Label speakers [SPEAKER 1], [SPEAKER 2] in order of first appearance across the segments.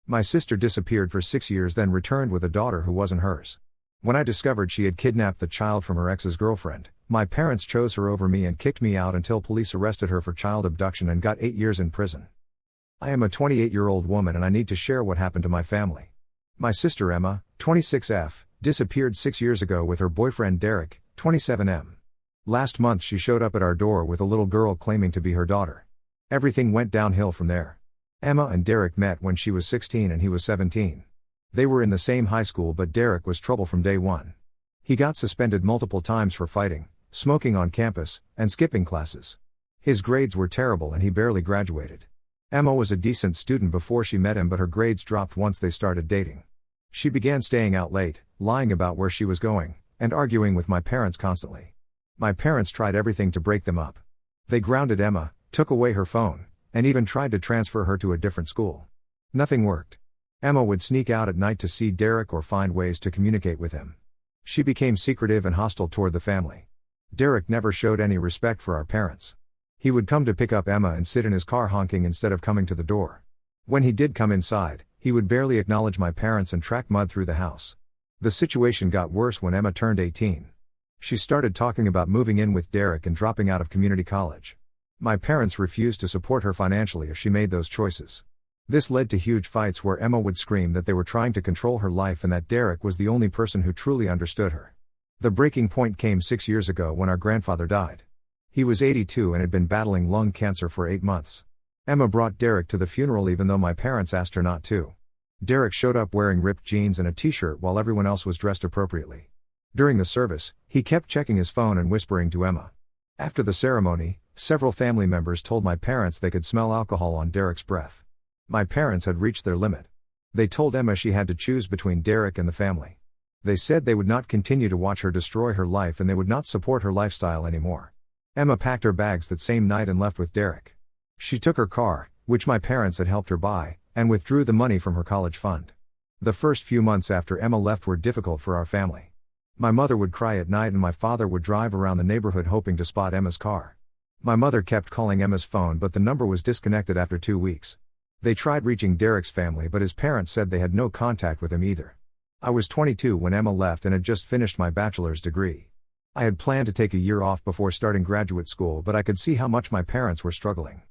[SPEAKER 1] My sister disappeared for 6 years, then returned with a daughter who wasn't hers. When I discovered she had kidnapped the child from her ex's girlfriend, my parents chose her over me and kicked me out until police arrested her for child abduction and got 8 years in prison. I am a 28-year-old woman and I need to share what happened to my family. My sister Emma, 26F, disappeared 6 years ago with her boyfriend Derek, 27M. Last month she showed up at our door with a little girl claiming to be her daughter. Everything went downhill from there. Emma and Derek met when she was 16 and he was 17. They were in the same high school, but Derek was trouble from day one. He got suspended multiple times for fighting, smoking on campus, and skipping classes. His grades were terrible and he barely graduated. Emma was a decent student before she met him, but her grades dropped once they started dating. She began staying out late, lying about where she was going, and arguing with my parents constantly. My parents tried everything to break them up. They grounded Emma, took away her phone, and even tried to transfer her to a different school. Nothing worked. Emma would sneak out at night to see Derek or find ways to communicate with him. She became secretive and hostile toward the family. Derek never showed any respect for our parents. He would come to pick up Emma and sit in his car honking instead of coming to the door. When he did come inside, he would barely acknowledge my parents and track mud through the house. The situation got worse when Emma turned 18. She started talking about moving in with Derek and dropping out of community college. My parents refused to support her financially if she made those choices. This led to huge fights where Emma would scream that they were trying to control her life and that Derek was the only person who truly understood her. The breaking point came 6 years ago when our grandfather died. He was 82 and had been battling lung cancer for 8 months. Emma brought Derek to the funeral even though my parents asked her not to. Derek showed up wearing ripped jeans and a t-shirt while everyone else was dressed appropriately. During the service, he kept checking his phone and whispering to Emma. After the ceremony, several family members told my parents they could smell alcohol on Derek's breath. My parents had reached their limit. They told Emma she had to choose between Derek and the family. They said they would not continue to watch her destroy her life and they would not support her lifestyle anymore. Emma packed her bags that same night and left with Derek. She took her car, which my parents had helped her buy, and withdrew the money from her college fund. The first few months after Emma left were difficult for our family. My mother would cry at night and my father would drive around the neighborhood hoping to spot Emma's car. My mother kept calling Emma's phone but the number was disconnected after 2 weeks. They tried reaching Derek's family but his parents said they had no contact with him either. I was 22 when Emma left and had just finished my bachelor's degree. I had planned to take a year off before starting graduate school, but I could see how much my parents were struggling.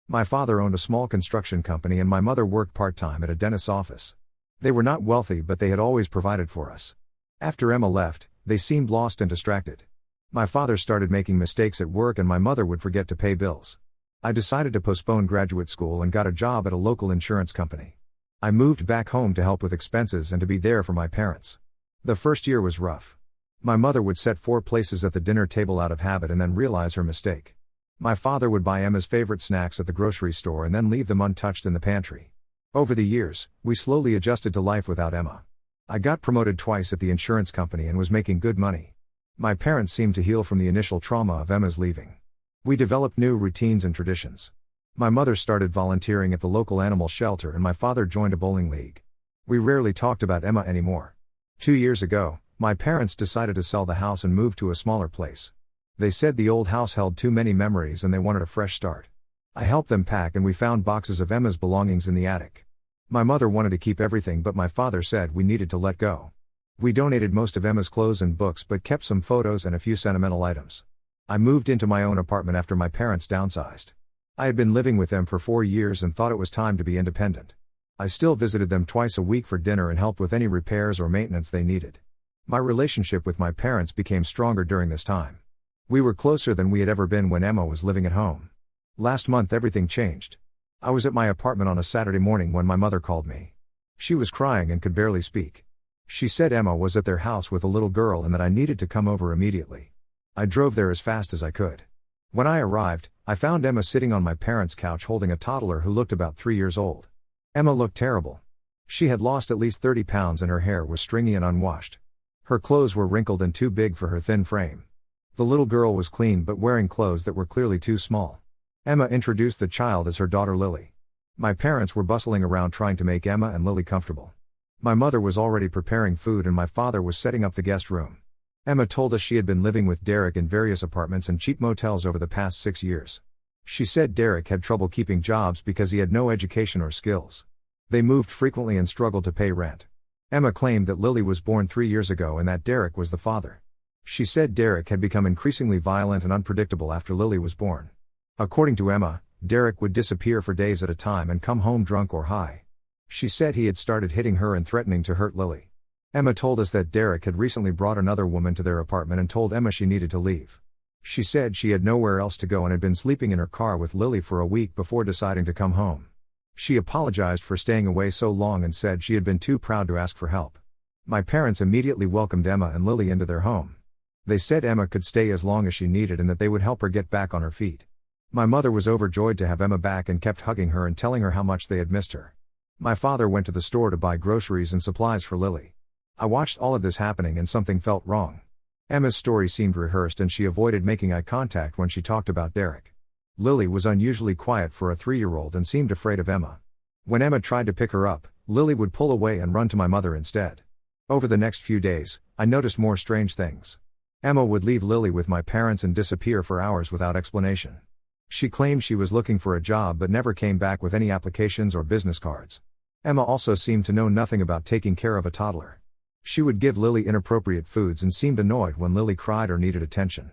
[SPEAKER 1] My father owned a small construction company and my mother worked part-time at a dentist's office. They were not wealthy but they had always provided for us. After Emma left, they seemed lost and distracted. My father started making mistakes at work and my mother would forget to pay bills. I decided to postpone graduate school and got a job at a local insurance company. I moved back home to help with expenses and to be there for my parents. The first year was rough. My mother would set 4 places at the dinner table out of habit and then realize her mistake. My father would buy Emma's favorite snacks at the grocery store and then leave them untouched in the pantry. Over the years, we slowly adjusted to life without Emma. I got promoted twice at the insurance company and was making good money. My parents seemed to heal from the initial trauma of Emma's leaving. We developed new routines and traditions. My mother started volunteering at the local animal shelter and my father joined a bowling league. We rarely talked about Emma anymore. 2 years ago, my parents decided to sell the house and move to a smaller place. They said the old house held too many memories and they wanted a fresh start. I helped them pack and we found boxes of Emma's belongings in the attic. My mother wanted to keep everything but my father said we needed to let go. We donated most of Emma's clothes and books but kept some photos and a few sentimental items. I moved into my own apartment after my parents downsized. I had been living with them for 4 years and thought it was time to be independent. I still visited them twice a week for dinner and helped with any repairs or maintenance they needed. My relationship with my parents became stronger during this time. We were closer than we had ever been when Emma was living at home. Last month everything changed. I was at my apartment on a Saturday morning when my mother called me. She was crying and could barely speak. She said Emma was at their house with a little girl and that I needed to come over immediately. I drove there as fast as I could. When I arrived, I found Emma sitting on my parents' couch holding a toddler who looked about 3 years old. Emma looked terrible. She had lost at least 30 pounds and her hair was stringy and unwashed. Her clothes were wrinkled and too big for her thin frame. The little girl was clean but wearing clothes that were clearly too small. Emma introduced the child as her daughter Lily. My parents were bustling around trying to make Emma and Lily comfortable. My mother was already preparing food and my father was setting up the guest room. Emma told us she had been living with Derek in various apartments and cheap motels over the past 6 years. She said Derek had trouble keeping jobs because he had no education or skills. They moved frequently and struggled to pay rent. Emma claimed that Lily was born 3 years ago and that Derek was the father. She said Derek had become increasingly violent and unpredictable after Lily was born. According to Emma, Derek would disappear for days at a time and come home drunk or high. She said he had started hitting her and threatening to hurt Lily. Emma told us that Derek had recently brought another woman to their apartment and told Emma she needed to leave. She said she had nowhere else to go and had been sleeping in her car with Lily for a week before deciding to come home. She apologized for staying away so long and said she had been too proud to ask for help. My parents immediately welcomed Emma and Lily into their home. They said Emma could stay as long as she needed and that they would help her get back on her feet. My mother was overjoyed to have Emma back and kept hugging her and telling her how much they had missed her. My father went to the store to buy groceries and supplies for Lily. I watched all of this happening and something felt wrong. Emma's story seemed rehearsed and she avoided making eye contact when she talked about Derek. Lily was unusually quiet for a 3-year-old and seemed afraid of Emma. When Emma tried to pick her up, Lily would pull away and run to my mother instead. Over the next few days, I noticed more strange things. Emma would leave Lily with my parents and disappear for hours without explanation. She claimed she was looking for a job but never came back with any applications or business cards. Emma also seemed to know nothing about taking care of a toddler. She would give Lily inappropriate foods and seemed annoyed when Lily cried or needed attention.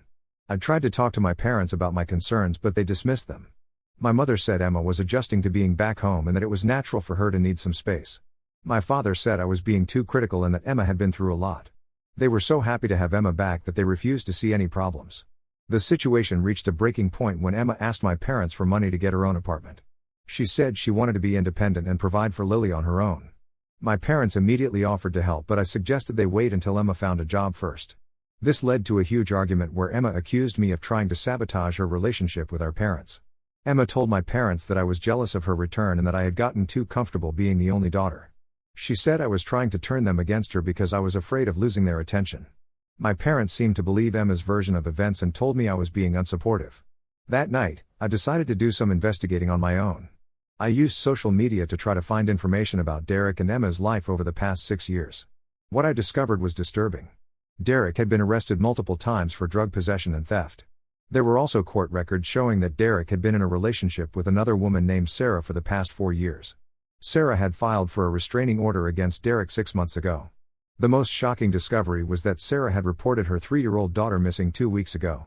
[SPEAKER 1] I tried to talk to my parents about my concerns but they dismissed them. My mother said Emma was adjusting to being back home and that it was natural for her to need some space. My father said I was being too critical and that Emma had been through a lot. They were so happy to have Emma back that they refused to see any problems. The situation reached a breaking point when Emma asked my parents for money to get her own apartment. She said she wanted to be independent and provide for Lily on her own. My parents immediately offered to help but I suggested they wait until Emma found a job first. This led to a huge argument where Emma accused me of trying to sabotage her relationship with our parents. Emma told my parents that I was jealous of her return and that I had gotten too comfortable being the only daughter. She said I was trying to turn them against her because I was afraid of losing their attention. My parents seemed to believe Emma's version of events and told me I was being unsupportive. That night, I decided to do some investigating on my own. I used social media to try to find information about Derek and Emma's life over the past 6 years. What I discovered was disturbing. Derek had been arrested multiple times for drug possession and theft. There were also court records showing that Derek had been in a relationship with another woman named Sarah for the past 4 years. Sarah had filed for a restraining order against Derek 6 months ago. The most shocking discovery was that Sarah had reported her 3-year-old daughter missing 2 weeks ago.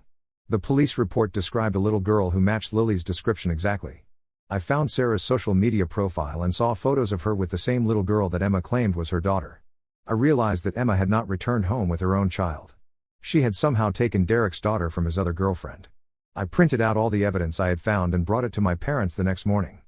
[SPEAKER 1] The police report described a little girl who matched Lily's description exactly. I found Sarah's social media profile and saw photos of her with the same little girl that Emma claimed was her daughter. I realized that Emma had not returned home with her own child. She had somehow taken Derek's daughter from his other girlfriend. I printed out all the evidence I had found and brought it to my parents the next morning.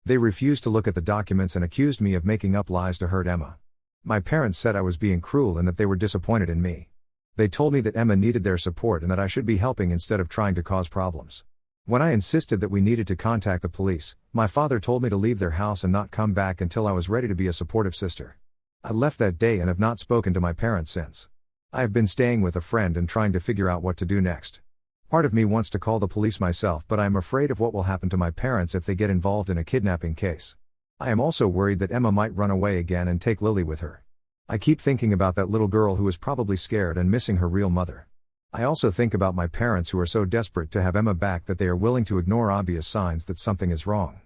[SPEAKER 1] They refused to look at the documents and accused me of making up lies to hurt Emma. My parents said I was being cruel and that they were disappointed in me. They told me that Emma needed their support and that I should be helping instead of trying to cause problems. When I insisted that we needed to contact the police, my father told me to leave their house and not come back until I was ready to be a supportive sister. I left that day and have not spoken to my parents since. I have been staying with a friend and trying to figure out what to do next. Part of me wants to call the police myself, but I am afraid of what will happen to my parents if they get involved in a kidnapping case. I am also worried that Emma might run away again and take Lily with her. I keep thinking about that little girl who is probably scared and missing her real mother. I also think about my parents who are so desperate to have Emma back that they are willing to ignore obvious signs that something is wrong.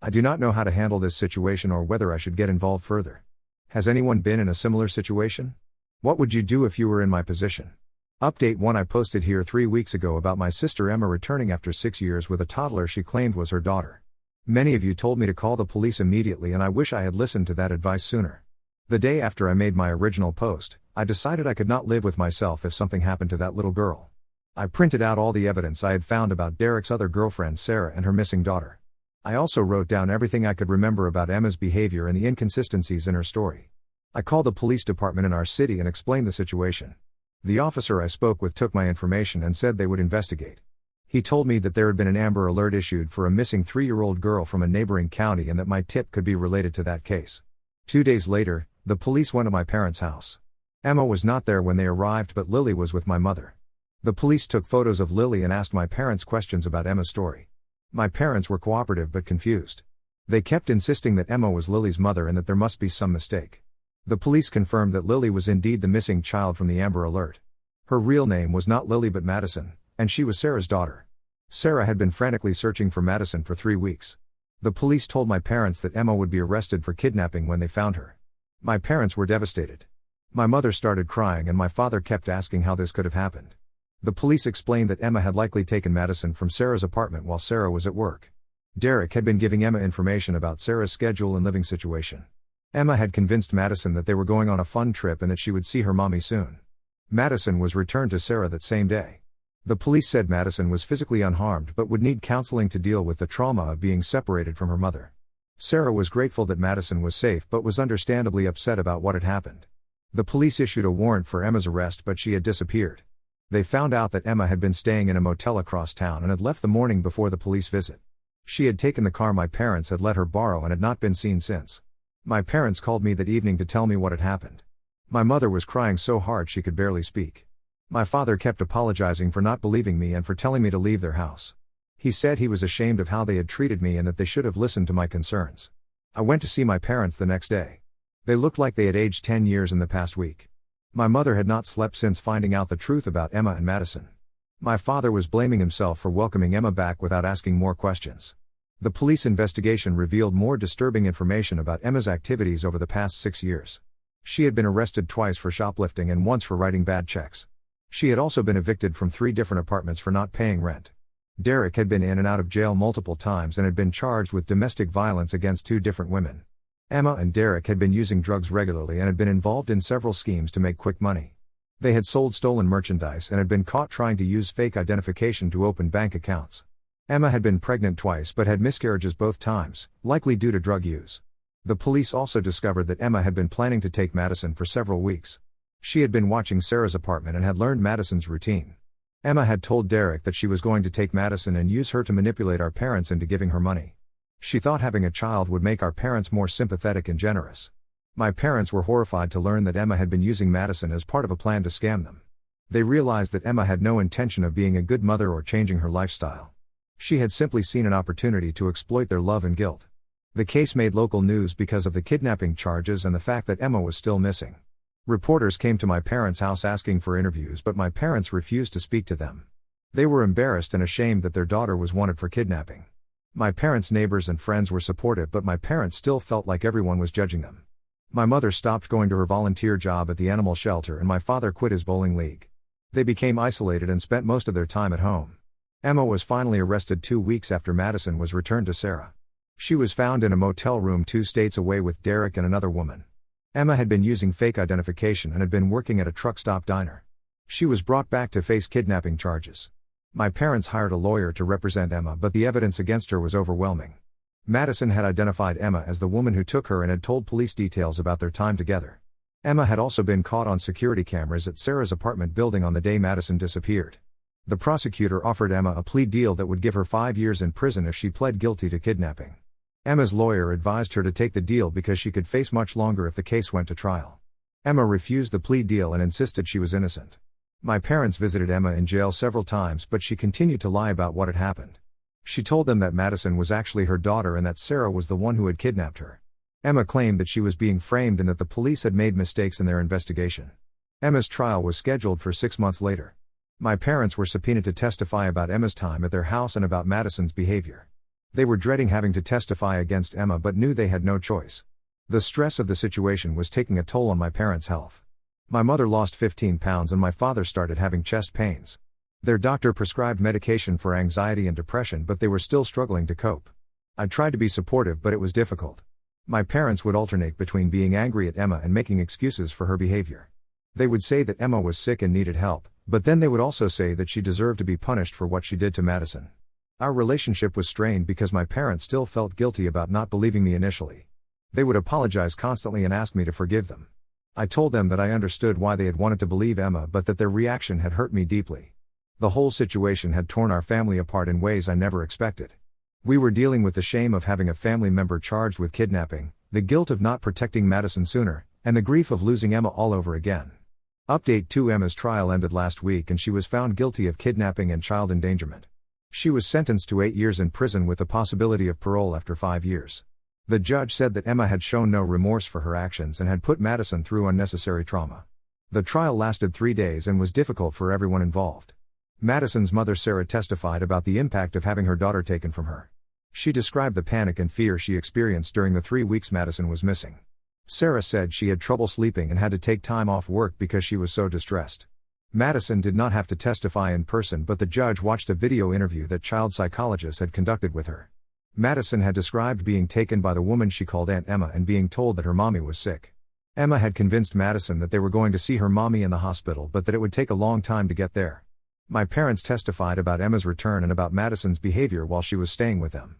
[SPEAKER 1] I do not know how to handle this situation or whether I should get involved further. Has anyone been in a similar situation? What would you do if you were in my position? Update 1: I posted here 3 weeks ago about my sister Emma returning after 6 years with a toddler she claimed was her daughter. Many of you told me to call the police immediately and I wish I had listened to that advice sooner. The day after I made my original post, I decided I could not live with myself if something happened to that little girl. I printed out all the evidence I had found about Derek's other girlfriend Sarah and her missing daughter. I also wrote down everything I could remember about Emma's behavior and the inconsistencies in her story. I called the police department in our city and explained the situation. The officer I spoke with took my information and said they would investigate. He told me that there had been an Amber Alert issued for a missing 3-year-old girl from a neighboring county and that my tip could be related to that case. 2 days later, the police went to my parents' house. Emma was not there when they arrived, but Lily was with my mother. The police took photos of Lily and asked my parents questions about Emma's story. My parents were cooperative but confused. They kept insisting that Emma was Lily's mother and that there must be some mistake. The police confirmed that Lily was indeed the missing child from the Amber Alert. Her real name was not Lily but Madison, and she was Sarah's daughter. Sarah had been frantically searching for Madison for 3 weeks. The police told my parents that Emma would be arrested for kidnapping when they found her. My parents were devastated. My mother started crying and my father kept asking how this could have happened. The police explained that Emma had likely taken Madison from Sarah's apartment while Sarah was at work. Derek had been giving Emma information about Sarah's schedule and living situation. Emma had convinced Madison that they were going on a fun trip and that she would see her mommy soon. Madison was returned to Sarah that same day. The police said Madison was physically unharmed but would need counseling to deal with the trauma of being separated from her mother. Sarah was grateful that Madison was safe but was understandably upset about what had happened. The police issued a warrant for Emma's arrest but she had disappeared. They found out that Emma had been staying in a motel across town and had left the morning before the police visit. She had taken the car my parents had let her borrow and had not been seen since. My parents called me that evening to tell me what had happened. My mother was crying so hard she could barely speak. My father kept apologizing for not believing me and for telling me to leave their house. He said he was ashamed of how they had treated me and that they should have listened to my concerns. I went to see my parents the next day. They looked like they had aged 10 years in the past week. My mother had not slept since finding out the truth about Emma and Madison. My father was blaming himself for welcoming Emma back without asking more questions. The police investigation revealed more disturbing information about Emma's activities over the past 6 years. She had been arrested twice for shoplifting and once for writing bad checks. She had also been evicted from 3 different apartments for not paying rent. Derek had been in and out of jail multiple times and had been charged with domestic violence against 2 different women. Emma and Derek had been using drugs regularly and had been involved in several schemes to make quick money. They had sold stolen merchandise and had been caught trying to use fake identification to open bank accounts. Emma had been pregnant twice but had miscarriages both times, likely due to drug use. The police also discovered that Emma had been planning to take Madison for several weeks. She had been watching Sarah's apartment and had learned Madison's routine. Emma had told Derek that she was going to take Madison and use her to manipulate our parents into giving her money. She thought having a child would make our parents more sympathetic and generous. My parents were horrified to learn that Emma had been using Madison as part of a plan to scam them. They realized that Emma had no intention of being a good mother or changing her lifestyle. She had simply seen an opportunity to exploit their love and guilt. The case made local news because of the kidnapping charges and the fact that Emma was still missing. Reporters came to my parents' house asking for interviews but my parents refused to speak to them. They were embarrassed and ashamed that their daughter was wanted for kidnapping. My parents' neighbors and friends were supportive but my parents still felt like everyone was judging them. My mother stopped going to her volunteer job at the animal shelter and my father quit his bowling league. They became isolated and spent most of their time at home. Emma was finally arrested 2 weeks after Madison was returned to Sarah. She was found in a motel room 2 states away with Derek and another woman. Emma had been using fake identification and had been working at a truck stop diner. She was brought back to face kidnapping charges. My parents hired a lawyer to represent Emma but the evidence against her was overwhelming. Madison had identified Emma as the woman who took her and had told police details about their time together. Emma had also been caught on security cameras at Sarah's apartment building on the day Madison disappeared. The prosecutor offered Emma a plea deal that would give her 5 years in prison if she pled guilty to kidnapping. Emma's lawyer advised her to take the deal because she could face much longer if the case went to trial. Emma refused the plea deal and insisted she was innocent. My parents visited Emma in jail several times but she continued to lie about what had happened. She told them that Madison was actually her daughter and that Sarah was the one who had kidnapped her. Emma claimed that she was being framed and that the police had made mistakes in their investigation. Emma's trial was scheduled for 6 months later. My parents were subpoenaed to testify about Emma's time at their house and about Madison's behavior. They were dreading having to testify against Emma but knew they had no choice. The stress of the situation was taking a toll on my parents' health. My mother lost 15 pounds and my father started having chest pains. Their doctor prescribed medication for anxiety and depression but they were still struggling to cope. I tried to be supportive but it was difficult. My parents would alternate between being angry at Emma and making excuses for her behavior. They would say that Emma was sick and needed help, but then they would also say that she deserved to be punished for what she did to Madison. Our relationship was strained because my parents still felt guilty about not believing me initially. They would apologize constantly and ask me to forgive them. I told them that I understood why they had wanted to believe Emma but that their reaction had hurt me deeply. The whole situation had torn our family apart in ways I never expected. We were dealing with the shame of having a family member charged with kidnapping, the guilt of not protecting Madison sooner, and the grief of losing Emma all over again. Update 2: Emma's trial ended last week and she was found guilty of kidnapping and child endangerment. She was sentenced to 8 years in prison with the possibility of parole after 5 years. The judge said that Emma had shown no remorse for her actions and had put Madison through unnecessary trauma. The trial lasted 3 days and was difficult for everyone involved. Madison's mother Sarah testified about the impact of having her daughter taken from her. She described the panic and fear she experienced during the 3 weeks Madison was missing. Sarah said she had trouble sleeping and had to take time off work because she was so distressed. Madison did not have to testify in person, but the judge watched a video interview that child psychologists had conducted with her. Madison had described being taken by the woman she called Aunt Emma and being told that her mommy was sick. Emma had convinced Madison that they were going to see her mommy in the hospital but that it would take a long time to get there. My parents testified about Emma's return and about Madison's behavior while she was staying with them.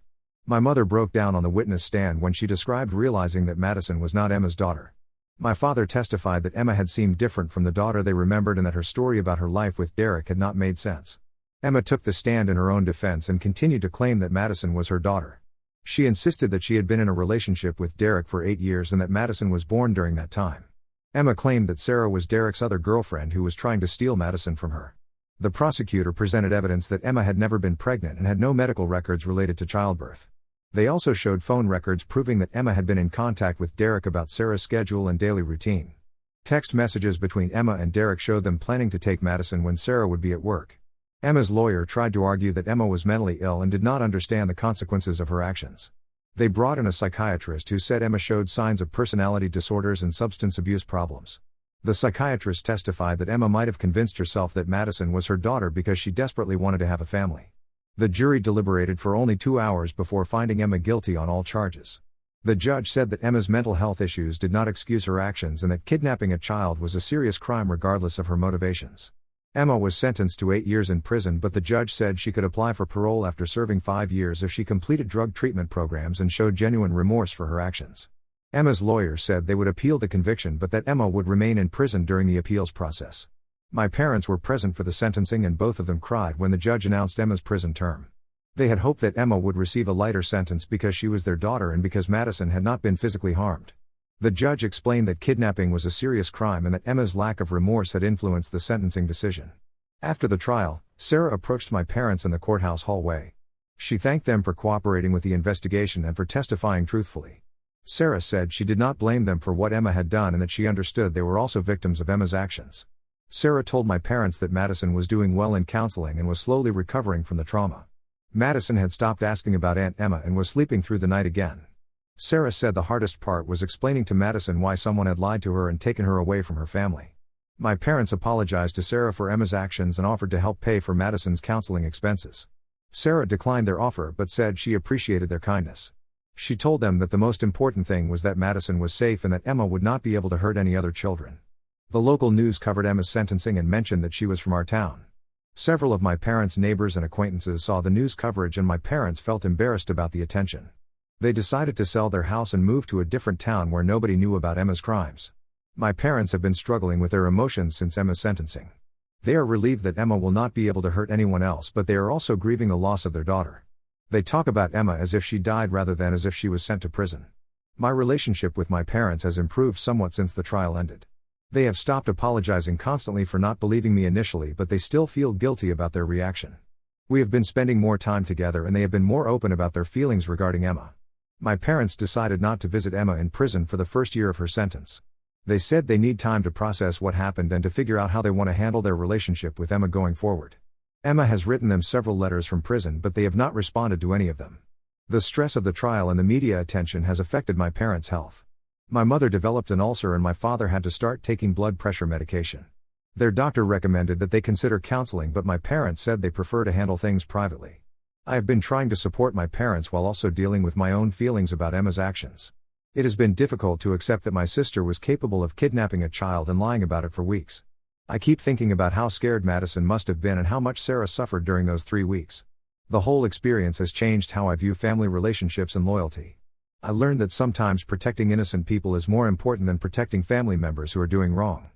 [SPEAKER 1] My mother broke down on the witness stand when she described realizing that Madison was not Emma's daughter. My father testified that Emma had seemed different from the daughter they remembered and that her story about her life with Derek had not made sense. Emma took the stand in her own defense and continued to claim that Madison was her daughter. She insisted that she had been in a relationship with Derek for 8 years and that Madison was born during that time. Emma claimed that Sarah was Derek's other girlfriend who was trying to steal Madison from her. The prosecutor presented evidence that Emma had never been pregnant and had no medical records related to childbirth. They also showed phone records proving that Emma had been in contact with Derek about Sarah's schedule and daily routine. Text messages between Emma and Derek showed them planning to take Madison when Sarah would be at work. Emma's lawyer tried to argue that Emma was mentally ill and did not understand the consequences of her actions. They brought in a psychiatrist who said Emma showed signs of personality disorders and substance abuse problems. The psychiatrist testified that Emma might have convinced herself that Madison was her daughter because she desperately wanted to have a family. The jury deliberated for only 2 hours before finding Emma guilty on all charges. The judge said that Emma's mental health issues did not excuse her actions and that kidnapping a child was a serious crime regardless of her motivations. Emma was sentenced to 8 years in prison, but the judge said she could apply for parole after serving 5 years if she completed drug treatment programs and showed genuine remorse for her actions. Emma's lawyer said they would appeal the conviction but that Emma would remain in prison during the appeals process. My parents were present for the sentencing and both of them cried when the judge announced Emma's prison term. They had hoped that Emma would receive a lighter sentence because she was their daughter and because Madison had not been physically harmed. The judge explained that kidnapping was a serious crime and that Emma's lack of remorse had influenced the sentencing decision. After the trial, Sarah approached my parents in the courthouse hallway. She thanked them for cooperating with the investigation and for testifying truthfully. Sarah said she did not blame them for what Emma had done and that she understood they were also victims of Emma's actions. Sarah told my parents that Madison was doing well in counseling and was slowly recovering from the trauma. Madison had stopped asking about Aunt Emma and was sleeping through the night again. Sarah said the hardest part was explaining to Madison why someone had lied to her and taken her away from her family. My parents apologized to Sarah for Emma's actions and offered to help pay for Madison's counseling expenses. Sarah declined their offer but said she appreciated their kindness. She told them that the most important thing was that Madison was safe and that Emma would not be able to hurt any other children. The local news covered Emma's sentencing and mentioned that she was from our town. Several of my parents' neighbors and acquaintances saw the news coverage and my parents felt embarrassed about the attention. They decided to sell their house and move to a different town where nobody knew about Emma's crimes. My parents have been struggling with their emotions since Emma's sentencing. They are relieved that Emma will not be able to hurt anyone else, but they are also grieving the loss of their daughter. They talk about Emma as if she died rather than as if she was sent to prison. My relationship with my parents has improved somewhat since the trial ended. They have stopped apologizing constantly for not believing me initially, but they still feel guilty about their reaction. We have been spending more time together and they have been more open about their feelings regarding Emma. My parents decided not to visit Emma in prison for the first year of her sentence. They said they need time to process what happened and to figure out how they want to handle their relationship with Emma going forward. Emma has written them several letters from prison, but they have not responded to any of them. The stress of the trial and the media attention has affected my parents' health. My mother developed an ulcer and my father had to start taking blood pressure medication. Their doctor recommended that they consider counseling, but my parents said they prefer to handle things privately. I have been trying to support my parents while also dealing with my own feelings about Emma's actions. It has been difficult to accept that my sister was capable of kidnapping a child and lying about it for weeks. I keep thinking about how scared Madison must have been and how much Sarah suffered during those 3 weeks. The whole experience has changed how I view family relationships and loyalty. I learned that sometimes protecting innocent people is more important than protecting family members who are doing wrong.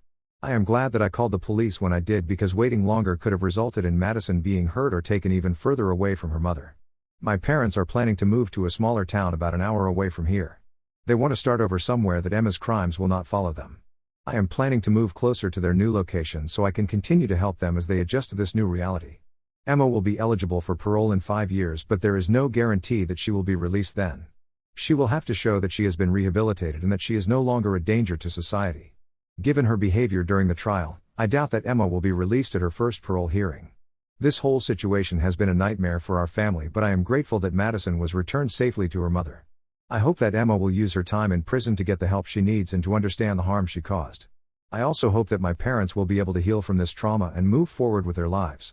[SPEAKER 1] I am glad that I called the police when I did, because waiting longer could have resulted in Madison being hurt or taken even further away from her mother. My parents are planning to move to a smaller town about an hour away from here. They want to start over somewhere that Emma's crimes will not follow them. I am planning to move closer to their new location so I can continue to help them as they adjust to this new reality. Emma will be eligible for parole in 5 years, but there is no guarantee that she will be released then. She will have to show that she has been rehabilitated and that she is no longer a danger to society. Given her behavior during the trial, I doubt that Emma will be released at her first parole hearing. This whole situation has been a nightmare for our family, but I am grateful that Madison was returned safely to her mother. I hope that Emma will use her time in prison to get the help she needs and to understand the harm she caused. I also hope that my parents will be able to heal from this trauma and move forward with their lives.